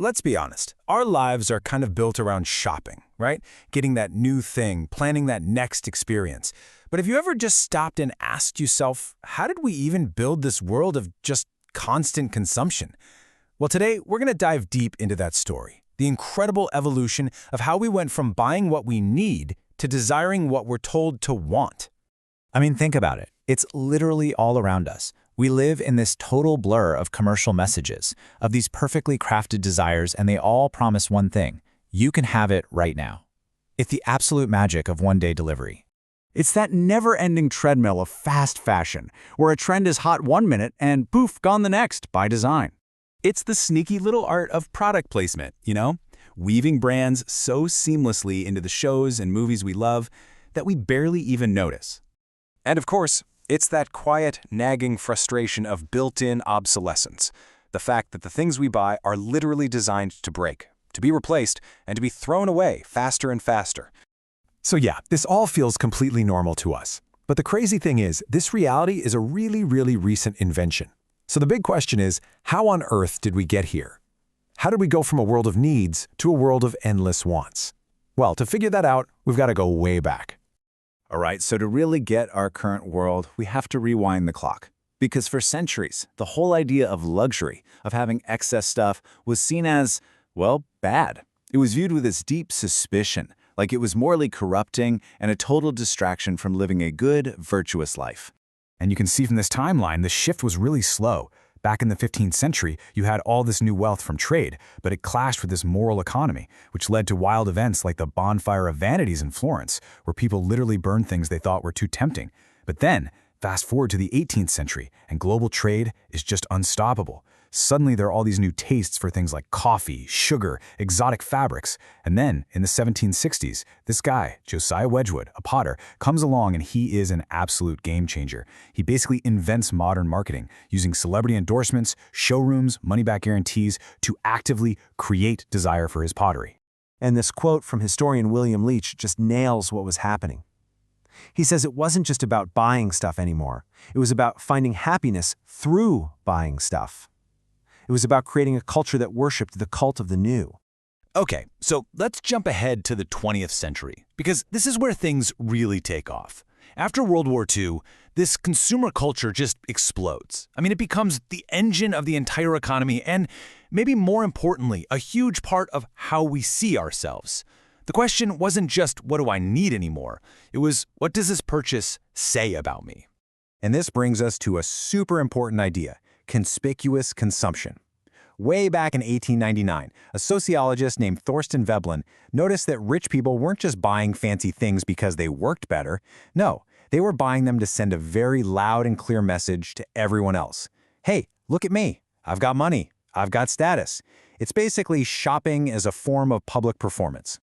let's be honest. Our lives are kind of built around shopping, right? Getting that new thing, planning that next experience. But have you ever just stopped and asked yourself, how did we even build this world of just constant consumption? Well, today, we're going to dive deep into that story. The incredible evolution of how we went from buying what we need to desiring what we're told to want. I mean, think about it. It's literally all around us. We live in this total blur of commercial messages, of these perfectly crafted desires, and they all promise one thing: you can have it right now. It's the absolute magic of one-day delivery. It's that never-ending treadmill of fast fashion, where a trend is hot one minute and poof, gone the next by design. It's the sneaky little art of product placement, weaving brands so seamlessly into the shows and movies we love that we barely even notice. And of course, it's that quiet, nagging frustration of built-in obsolescence, the fact that the things we buy are literally designed to break, to be replaced, and to be thrown away faster and faster. So yeah, this all feels completely normal to us. But the crazy thing is, this reality is a really, really recent invention. So the big question is, how on earth did we get here? How did we go from a world of needs to a world of endless wants? Well, to figure that out, we've got to go way back. All right, so to really get our current world, we have to rewind the clock. Because for centuries, the whole idea of luxury, of having excess stuff, was seen as, well, bad. It was viewed with this deep suspicion, like it was morally corrupting and a total distraction from living a good, virtuous life. And you can see from this timeline, the shift was really slow. Back in the 15th century, you had all this new wealth from trade, but it clashed with this moral economy, which led to wild events like the Bonfire of Vanities in Florence, where people literally burned things they thought were too tempting. But then, fast forward to the 18th century, and global trade is just unstoppable. Suddenly, there are all these new tastes for things like coffee, sugar, exotic fabrics. And then, in the 1760s, this guy, Josiah Wedgwood, a potter, comes along and he is an absolute game changer. He basically invents modern marketing, using celebrity endorsements, showrooms, money-back guarantees to actively create desire for his pottery. And this quote from historian William Leach just nails what was happening. He says it wasn't just about buying stuff anymore. It was about finding happiness through buying stuff. It was about creating a culture that worshipped the cult of the new. Okay, so let's jump ahead to the 20th century, because this is where things really take off. After World War II, this consumer culture just explodes. I mean, it becomes the engine of the entire economy and, maybe more importantly, a huge part of how we see ourselves. The question wasn't just, what do I need anymore? It was, what does this purchase say about me? And this brings us to a super important idea: conspicuous consumption. Way back in 1899, a sociologist named Thorsten Veblen noticed that rich people weren't just buying fancy things because they worked better. No, they were buying them to send a very loud and clear message to everyone else. Hey, look at me. I've got money. I've got status. It's basically shopping as a form of public performance.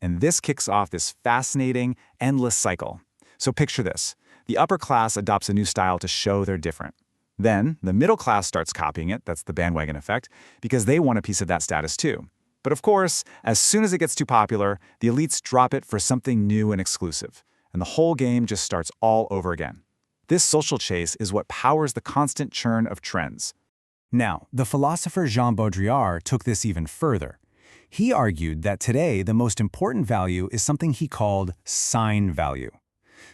And this kicks off this fascinating, endless cycle. So picture this. The upper class adopts a new style to show they're different. Then, the middle class starts copying it, that's the bandwagon effect, because they want a piece of that status too. But of course, as soon as it gets too popular, the elites drop it for something new and exclusive, and the whole game just starts all over again. This social chase is what powers the constant churn of trends. Now, the philosopher Jean Baudrillard took this even further. He argued that today the most important value is something he called sign value.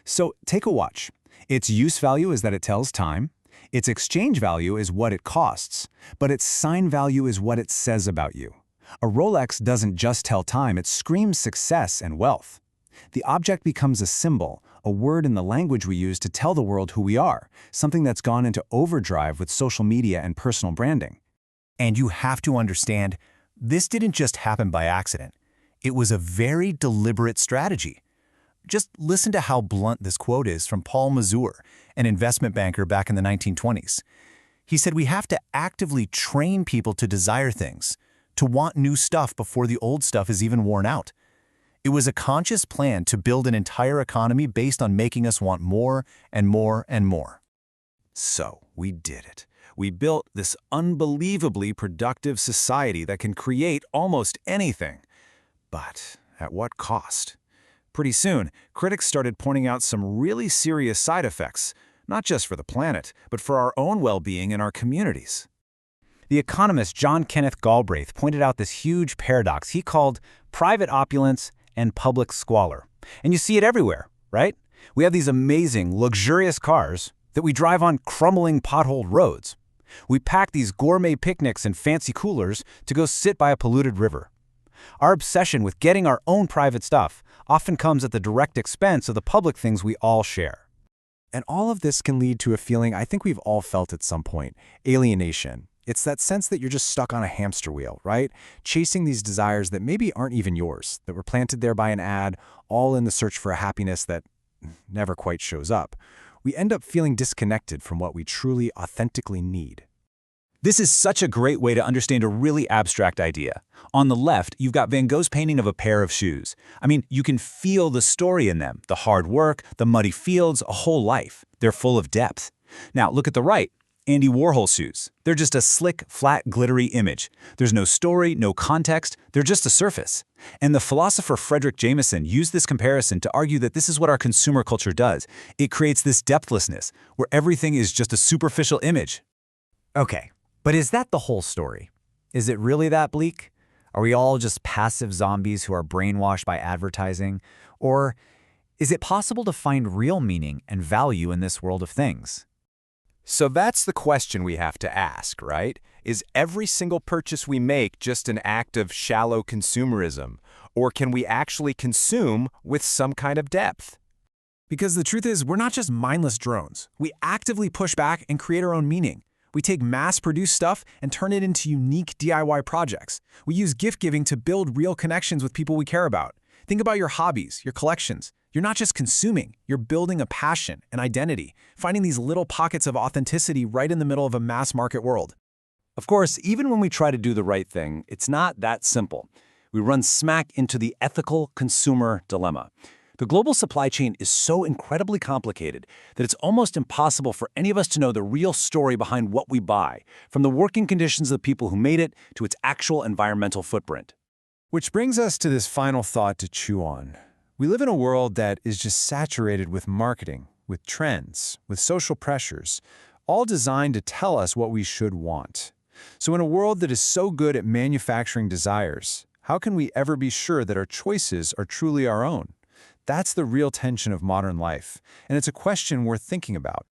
So take a watch. Its use value is that it tells time. Its exchange value is what it costs, but its sign value is what it says about you. A Rolex doesn't just tell time, it screams success and wealth. The object becomes a symbol, a word in the language we use to tell the world who we are, something that's gone into overdrive with social media and personal branding. And you have to understand, this didn't just happen by accident. It was a very deliberate strategy. Just listen to how blunt this quote is from Paul Mazur, an investment banker back in the 1920s. He said we have to actively train people to desire things, to want new stuff before the old stuff is even worn out. It was a conscious plan to build an entire economy based on making us want more and more and more. So, we did it. We built this unbelievably productive society that can create almost anything. But at what cost? Pretty soon, critics started pointing out some really serious side effects, not just for the planet, but for our own well-being and our communities. The economist John Kenneth Galbraith pointed out this huge paradox he called private opulence and public squalor. And you see it everywhere, right? We have these amazing, luxurious cars that we drive on crumbling, potholed roads. We pack these gourmet picnics and fancy coolers to go sit by a polluted river. Our obsession with getting our own private stuff often comes at the direct expense of the public things we all share. And all of this can lead to a feeling I think we've all felt at some point: alienation. It's that sense that you're just stuck on a hamster wheel, right? Chasing these desires that maybe aren't even yours, that were planted there by an ad, all in the search for a happiness that never quite shows up. We end up feeling disconnected from what we truly, authentically need. This is such a great way to understand a really abstract idea. On the left, you've got Van Gogh's painting of a pair of shoes. I mean, you can feel the story in them, the hard work, the muddy fields, a whole life. They're full of depth. Now, look at the right. Andy Warhol's shoes. They're just a slick, flat, glittery image. There's no story, no context, they're just a surface. And the philosopher Frederick Jameson used this comparison to argue that this is what our consumer culture does. It creates this depthlessness, where everything is just a superficial image. Okay, but is that the whole story? Is it really that bleak? Are we all just passive zombies who are brainwashed by advertising? Or is it possible to find real meaning and value in this world of things? So that's the question we have to ask, right? Is every single purchase we make just an act of shallow consumerism? Or can we actually consume with some kind of depth? Because the truth is, we're not just mindless drones. We actively push back and create our own meaning. We take mass-produced stuff and turn it into unique DIY projects. We use gift-giving to build real connections with people we care about. Think about your hobbies, your collections. You're not just consuming, you're building a passion, an identity, finding these little pockets of authenticity right in the middle of a mass-market world. Of course, even when we try to do the right thing, it's not that simple. We run smack into the ethical consumer dilemma. The global supply chain is so incredibly complicated that it's almost impossible for any of us to know the real story behind what we buy, from the working conditions of the people who made it to its actual environmental footprint. Which brings us to this final thought to chew on. We live in a world that is just saturated with marketing, with trends, with social pressures, all designed to tell us what we should want. So in a world that is so good at manufacturing desires, how can we ever be sure that our choices are truly our own? That's the real tension of modern life, and it's a question worth thinking about.